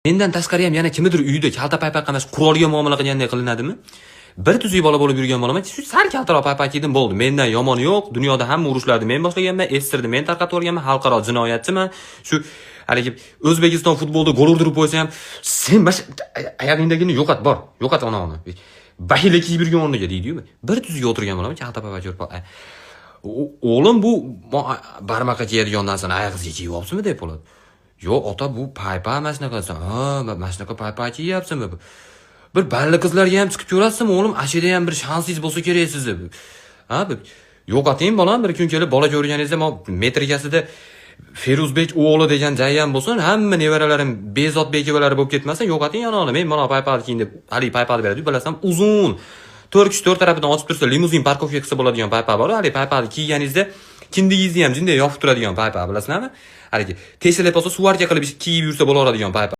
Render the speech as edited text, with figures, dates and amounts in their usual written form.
Mendan tashqari ham yana kimnidir uyida kalta paypaq emas, qurolga muomala qilganday qilinadimi? Bir tuzuk bola bo'lib yurgan bo'laman, shu sal kaltaroq paypaq yedim bo'ldi. Mendan yomoni yo'q. Dunyoda hamma urushlarni men boshlaganman, estirni men tarqatib o'rganman, xalqaro jinoyatchiman. Shu haligi O'zbekiston futbolda gol urdirib qo'ysa ham, sen oyog'ingdagini yo'qot, bor. Yo'qot ona. Bahila kiyib yurgan o'rniga deydi-yu. Bir tuzuk o'tirgan bo'laman, kalta paypaq yurib. O'g'lim bu barmoqqa kiyadigan narsani oyog'ingizga kiyib olibsizmi deb bo'ladi. Yo'q, ota bu paypaq mana shunaqasan. Ha, mana shunaqa paypaq kiyapsizmi? Bir balli qizlarga ham chiqib ko'rasizmi, o'g'lim? Ashida ham bir shansingiz bo'lsa kerak sizni. Ha, yo'q ating bolam, bir kun kelib bola ko'rganingizda metrikasida Feruzbek o'g'li degan joy ham bo'lsin, hamma nevaralarim Bezod bekivalari bo'lib ketmasa, yo'q ating ana, men mana paypaq kiyin deb, hali paypaq beradi, bilasam, uzun. 4 kishi 4 tarafidan ochib tursa, limuzin parkovka qilsa bo'ladigan paypaq bor. Hali paypaqni kiyganingizda kindigingizni ham jinday yopib turadigan paypaq, bilasizlarmi? Haligi, tesilib olsa, suvarka qilib kiyib yursa bo'laveradigan paypaq.